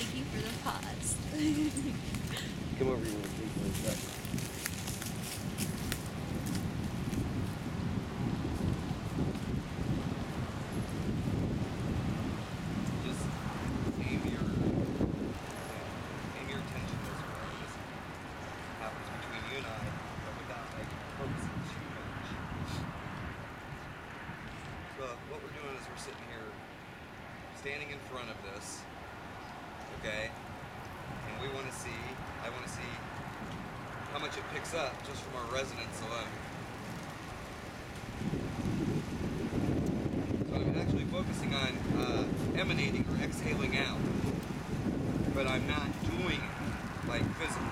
Thank you for the pause. Come over here with me for a second. Just aim your attention this way. This happens between you and I, but without like focusing too much. So what we're doing is we're sitting here, standing in front of this, okay? And I want to see how much it picks up just from our resonance alone. So I'm actually focusing on emanating or exhaling out, but I'm not doing it like physically.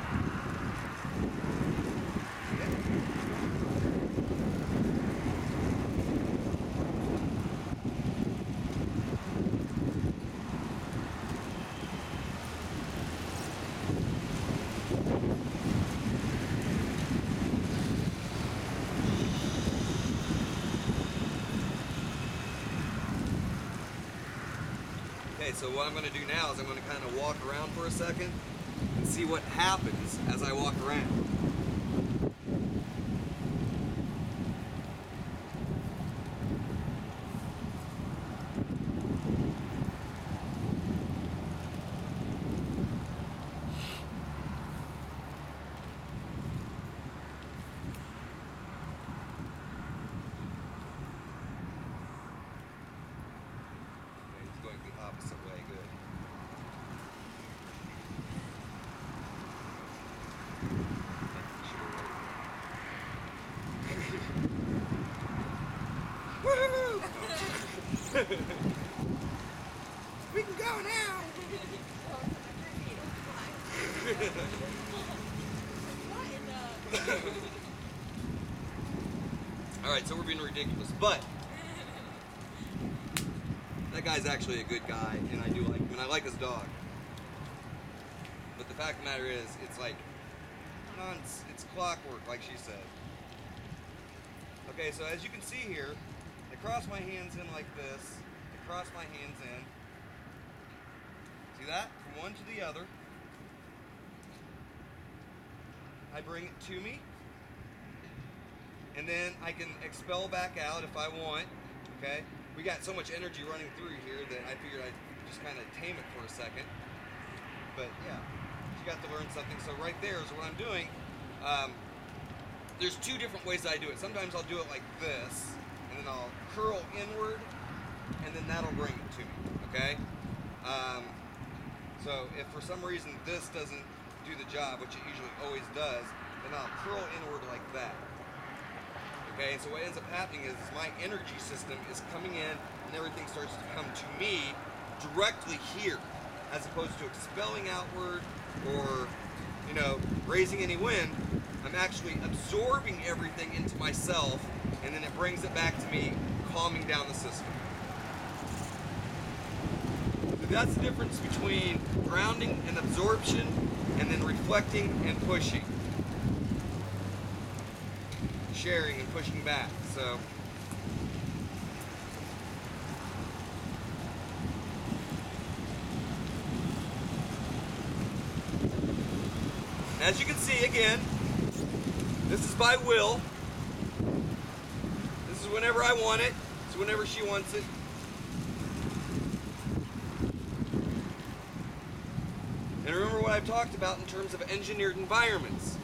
Okay, so what I'm going to do now is I'm going to kind of walk around for a second and see what happens as I walk around. Going the opposite way, good. Woohoo! We can go now! Alright, so we're being ridiculous, but that guy's actually a good guy, and I do like him, and I like his dog. But the fact of the matter is, it's like, it's clockwork, like she said. Okay, so as you can see here, I cross my hands in like this. I cross my hands in. See that? From one to the other. I bring it to me. And then I can expel back out if I want, okay? We got so much energy running through here that I figured I'd just kind of tame it for a second. But yeah, you got to learn something. So right there is what I'm doing. There's two different ways that I do it. Sometimes I'll do it like this, and then I'll curl inward, and then that'll bring it to me, okay? So if for some reason this doesn't do the job, which it usually always does, then I'll curl inward like that. Okay, and so what ends up happening is my energy system is coming in and everything starts to come to me directly here, as opposed to expelling outward or, you know, raising any wind. I'm actually absorbing everything into myself, and then it brings it back to me, calming down the system. So that's the difference between grounding and absorption, and then reflecting and pushing. Sharing and pushing back. So as you can see, again, this is by will. This is whenever I want it. It's whenever she wants it. And remember what I've talked about in terms of engineered environments.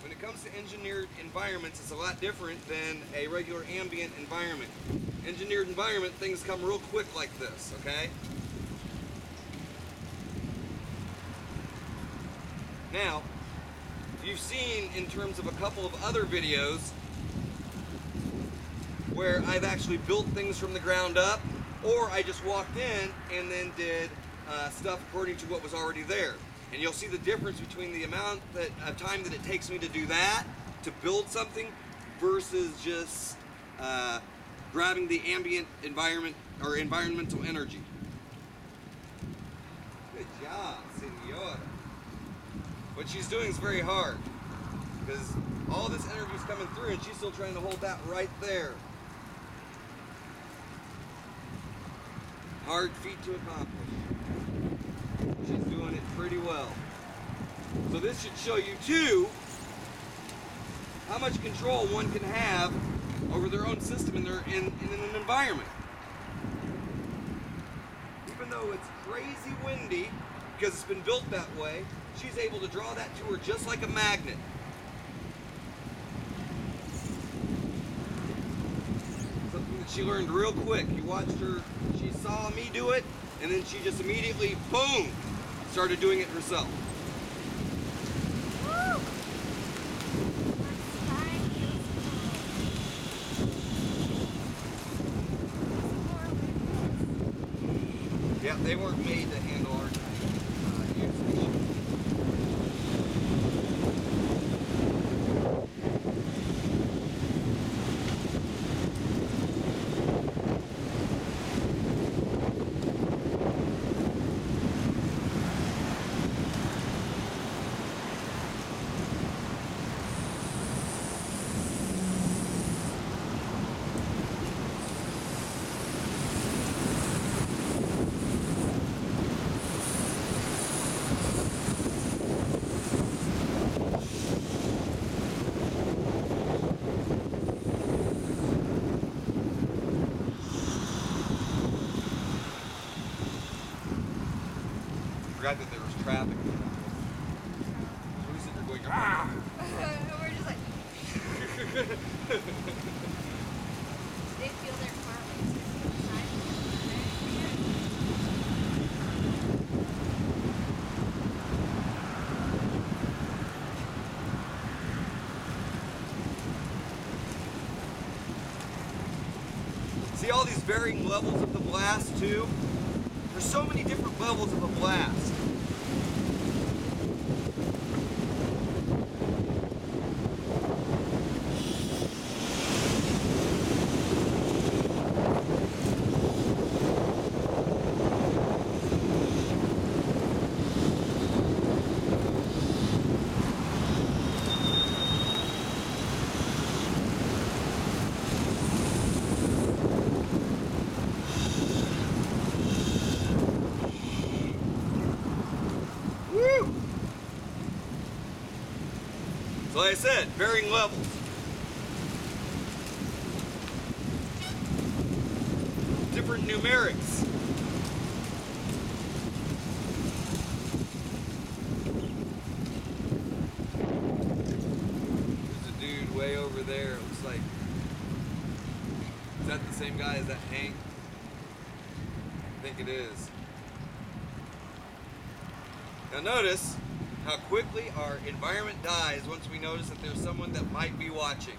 When it comes to engineered environments, it's a lot different than a regular ambient environment. Engineered environment, things come real quick like this, okay? Now, you've seen in terms of a couple of other videos where I've actually built things from the ground up, or I just walked in and then did stuff according to what was already there. And you'll see the difference between the amount of time that it takes me to do that, to build something, versus just grabbing the ambient environment or environmental energy. Good job, senora. What she's doing is very hard, because all this energy is coming through and she's still trying to hold that right there. Hard feat to accomplish. She's doing it pretty well. So this should show you too how much control one can have over their own system in an environment. Even though it's crazy windy, because it's been built that way, she's able to draw that to her just like a magnet. Something that she learned real quick. You watched her, she saw me do it, and then she just immediately, boom, started doing it herself. Yeah, they weren't made to handle our usage. Forgot that there was traffic. So we sit there going, ah! We're just like. They feel their car See all these varying levels of the blast too? There's so many different levels of a blast. So like I said, varying levels. Different numerics. There's a dude way over there. It looks like, is that the same guy as that Hank? I think it is. Now notice how quickly our environment dies once we notice that there's someone that might be watching.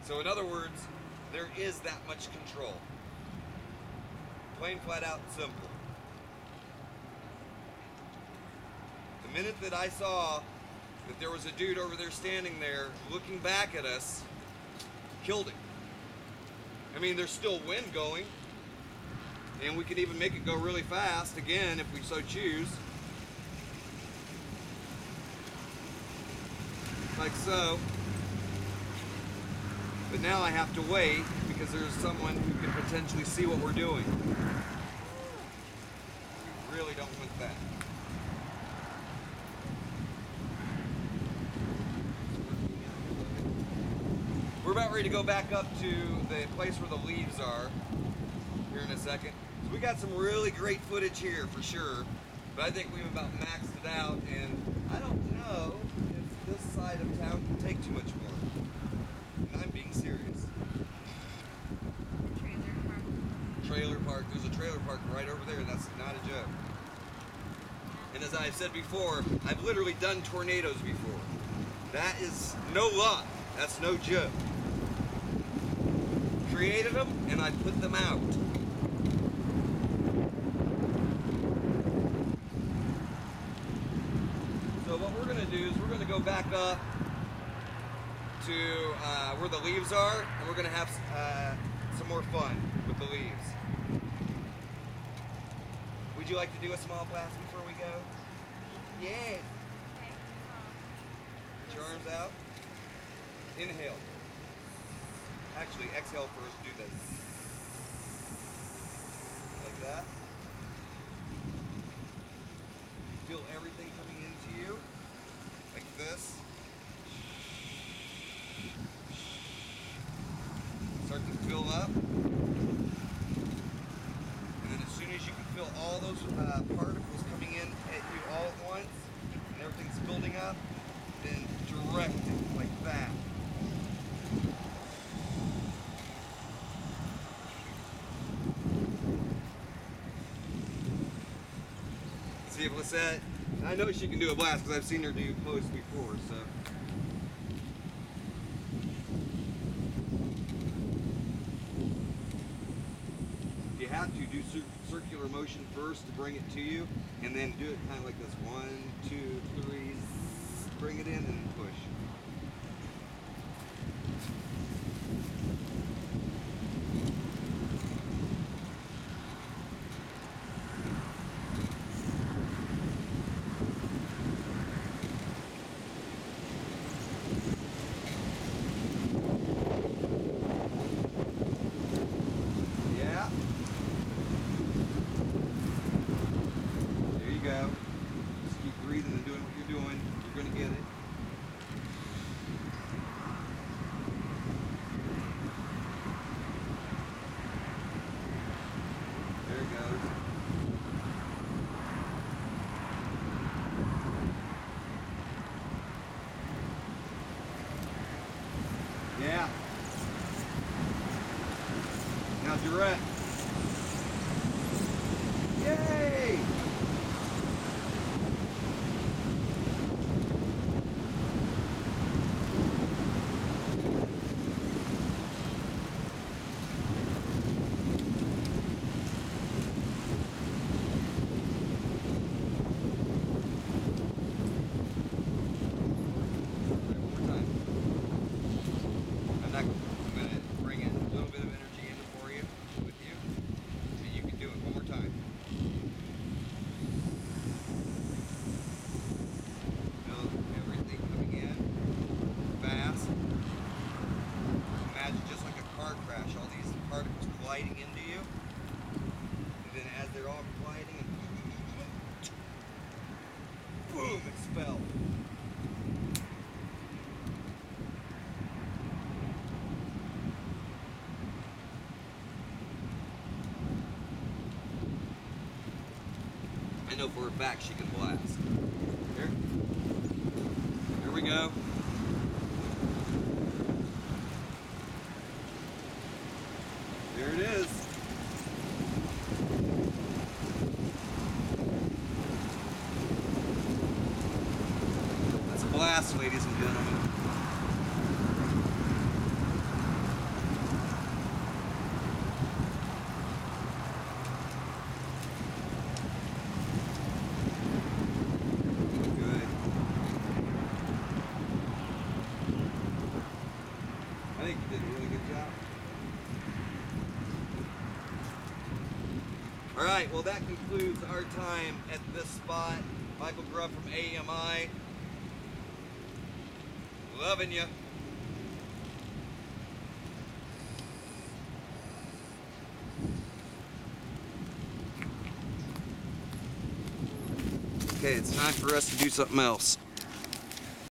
So in other words, there is that much control. Plain, flat out, simple. The minute that I saw that there was a dude over there standing there looking back at us, killed him. I mean, there's still wind going, and we could even make it go really fast, again, if we so choose. Like so. But now I have to wait, because there's someone who can potentially see what we're doing. We really don't want that. We're about ready to go back up to the place where the leaves are here in a second. So we got some really great footage here for sure, but I think we've about maxed it out, and I don't know if this side of town can take too much more. And I'm being serious. Trailer park. Trailer park. There's a trailer park right over there. That's not a joke. And as I've said before, I've literally done tornadoes before. That is no luck. That's no joke. Created them, and I put them out. So what we're going to do is we're going to go back up to where the leaves are, and we're going to have some more fun with the leaves. Would you like to do a small blast before we go? Yes. Put your arms out. Inhale. Actually, exhale first. Do this. Like that. Feel everything coming into you. Like this. Start to fill up. And then as soon as you can feel all those particles coming in at you all at once, and everything's building up, then direct it like that. See if Lisette, I know she can do a blast because I've seen her do posts before, so. You have to do circular motion first to bring it to you, and then do it kind of like this. 1, 2, 3, bring it in and push. Go. Just keep breathing and doing what you're doing. You're going to get it. There it goes. Yeah. Now direct. Yay! I'm going to bring in a little bit of energy in for you, with you, and you can do it one more time. Feel everything coming in fast. Imagine just like a car crash, all these particles gliding into you, and then as they're all gliding, boom, expelled. I know for a fact she can blast. Here we go. There it is. That's a blast, ladies and gentlemen. I think you did a really good job. All right, well that concludes our time at this spot. Michael Grubb from AMI. Loving you. Okay, it's time for us to do something else.